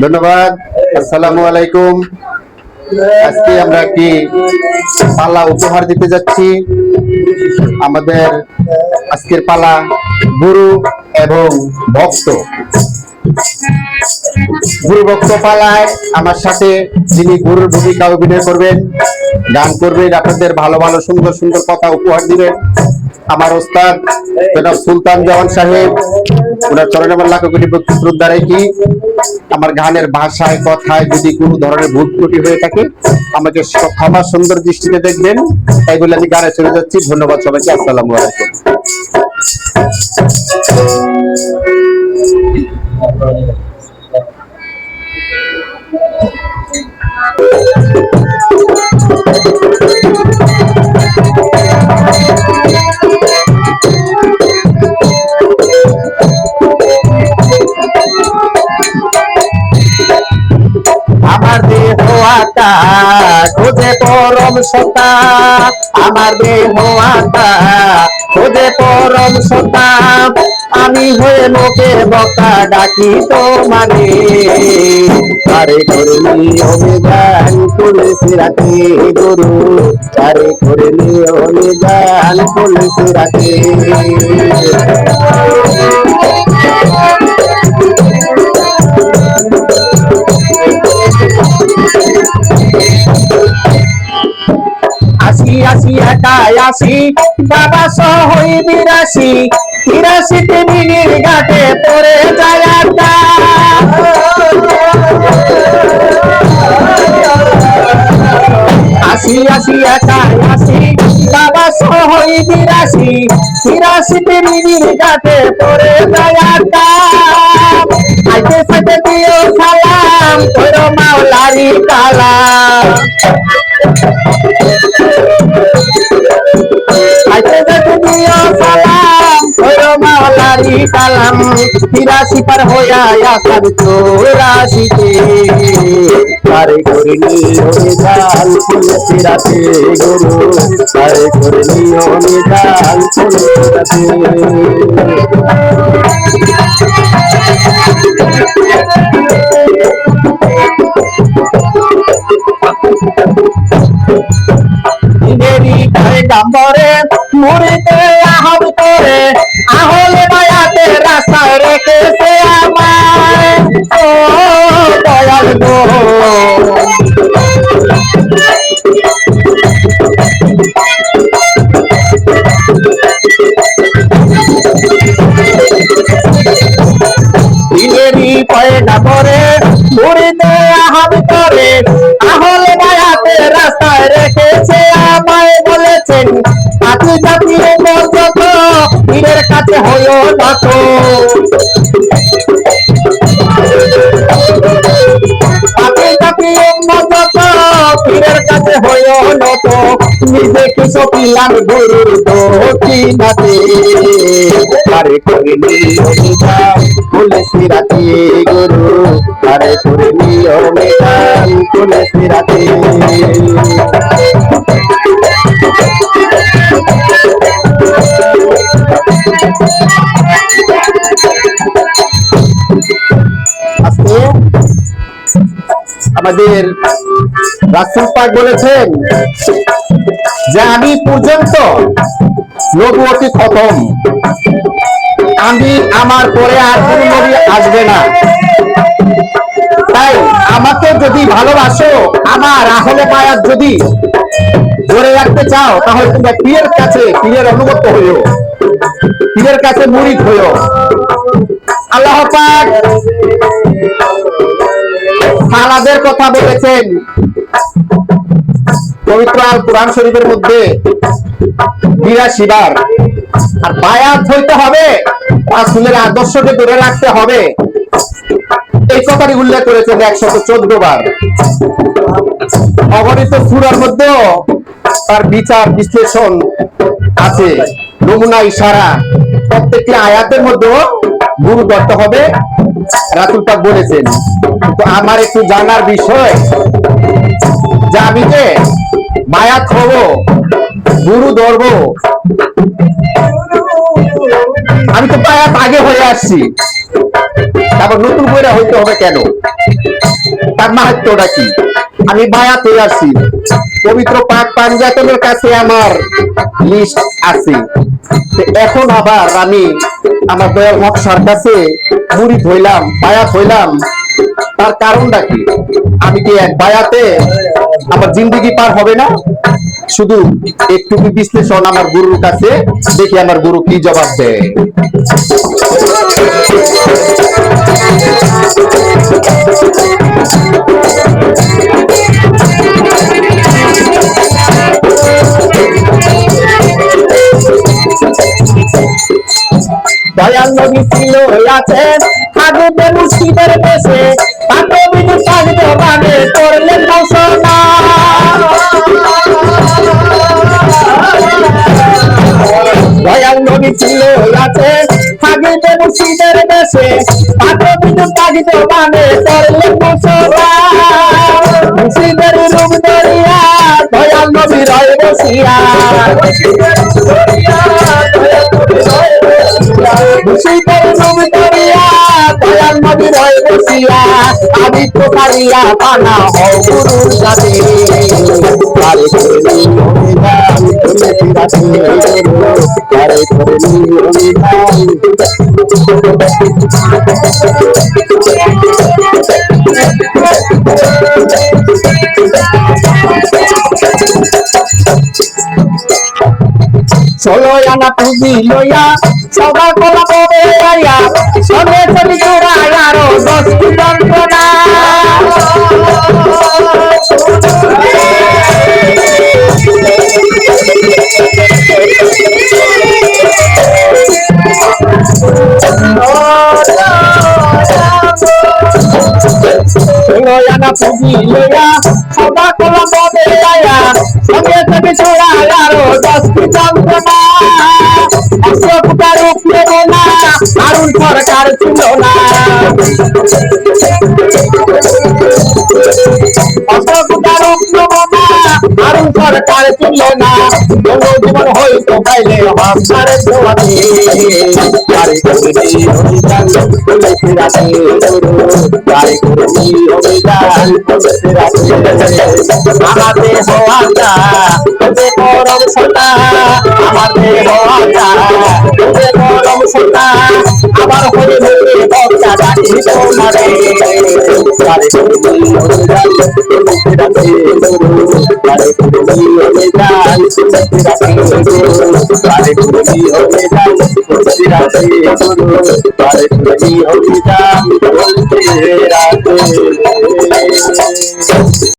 ধন্যবাদ। আসসালামু আলাইকুম। আজকে আমরা কি পালা উপহার দিতে যাচ্ছি। আমাদের আজকের পালা গুরু এবং ভক্ত। গুরু ভক্ত পালায় আমার সাথে যিনি গুরুর ভূমিকা অভিনয় করবেন, গান করবেন, আপনাদের ভালো ভালো সুন্দর সুন্দর কথা উপহার দিবেন আমার ওস্তাদ জনাব সুলতান জামান সাহেব। ওনার চরণে আমার লাখো কোটি ভক্তি শ্রদ্ধা রেখি। আমার গানের ভাষায় কথায় যদি কোনো ধরনের ভুল ত্রুটি হয়ে থাকে আমাকে ক্ষমা সুন্দর দৃষ্টিতে দেখবেন। তাই বলে আমি গানে চলে যাচ্ছি। ধন্যবাদ সবাইকে। আসসালামু আলাইকুম। আমার দেহ আকাশ খোঁজে পরম সত্তা, আমার দেহ আকাশ খোঁজে পরম সত্তা। আমি হয়ে লোকে বকা ডাকি তোমারে, তারে করে নিয়মে গান তুলসী রাখে গুরু, তারে করে নিয়মে গান তুলসী রাখে। আসি আসি একাই আসি বাবা সহই বিরাশি, ৮৩ মিনিট ঘাটে পড়ে যায় আড্ডা। আসি আসি একাই আসি বাবা সহই বিরাশি, ৮৩ মিনিট ঘাটে পড়ে যায় আড্ডা। আইতে সাথে দিও সালাম করো মাওলারি কালাম, আইতে সাথে দিও সালাম করো মাওলারি কালাম। ৮৩ পার হইয়া আসার ৮৪তে, তারে করে নিয়মে গান তুলসী রাখে গুরু, তারে করে নিয়মে গান তুলসী রাখে। ডাম্বরে মুড়িতে আহব করে আহলে মায়াতে রাস্তায় রেখেছে আমার ও দয়াল গো। দিনেরই পয়দা করে মুড়িতে আহব করে আহলে মায়াতে রাস্তায় রেখেছে আমায়। বলেছেন পাতি জাতীয় মর্যত পীরের কাছে হইও নত, পাতি জাতীয় মর্যত পীরের কাছে হইও নত। নিজে কিছু পিলাম গুরুর দক্ষিণাতে, তারে করে নিয়মে গান তুলসী রাখে গুরু, তারে করে নিয়মে গান তুলসী রাখে। আজকে আমাদের রাসূল পাক বলেছেন যে আমি পর্যন্ত নবুয়তি খতম, আমি আমার পরে আর কোন নবী আসবে না। তাই আমাকে যদি ভালোবাসো, আমার আহলে মায়াত যদি ধরে রাখতে চাও, তাহলে তোমরা পীরের কাছে পীরের অনুগত হইও, পীরের কাছে মুরিদ হইও। আল্লাহ পাক সালাদের কথা বলেছেন পবিত্র আল কুরআন শরীফের মধ্যে ৮২ বার। আর বায়াত হইতে হবে, রাসূলের আদর্শকে ধরে রাখতে হবে, এই কথাটি উল্লেখ করেছেন ১১৪ বার। অগণিত সূরার মধ্যে তার বিচার বিশ্লেষণ আছে, নমুনা ইশারা প্রত্যেকটি আয়াতের মধ্যে গুরু ধরতে হবে, রাসূল পাক বলেছেন। তো আমার একটু জানার বিষয় যে আমি যে বায়াত হব, গুরু ধরব, আমি তো বায়াত আগে হয়ে আসছি। আবার নতুন করে হইতে হবে কেন? তার মাহাত্ম্যটা কি? আমি বায়াত হয়ে আসছি, পবিত্র পাক পাঞ্জাতনের কাছে আমার লিস্ট আছে। এখন আবার আমি আমার দয়াল হক স্যার কাছে মুরিদ হইলাম, বায়াত হইলাম, তার কারণটা কি? আমি কি এক বায়াতে আমার জিন্দগি পার হবে না? শুধু একটু বিশ্লেষণ আমার গুরুর কাছে, দেখি আমার গুরু কি জবাব দেয়। দয়াল নবী ছিল আছেন আগুতে মুর্শিদের দেশে, পাঠবিদ পাগল মানে করলেন ঘোষণা। দয়াল নবী ছিল আছেন আগুতে মুর্শিদের দেশে, পাঠবিদ পাগল মানে করলেন ঘোষণা। মুর্শিদের রূপ ধরিয়া দয়াল নবী রয় বসিয়া, আমি তো পারিয়া পানা হও গুরুর কাছে, ষোলো আনা পুঁজি লইয়া সদা কলা পবে আয়া, সবে চলি চূড়ায় আরো 10টি যন্ত্রণা। পুঁজি লইয়া সদা কলা পবে আয়া, সবে চলি চূড়ায় আরো 10টি যন্ত্রণা। আরুণ সরকার ছিল না, আরুণ সরকার ছিল না, জীবন হইতো পাইলে আমার দোয়াতে। আমাদের হওয়াটা গরম সোনা, আমাদের হওয়াটা গরম সোনা, আবার হয়ে হয়ে বক্তা ডাকি তোমারে।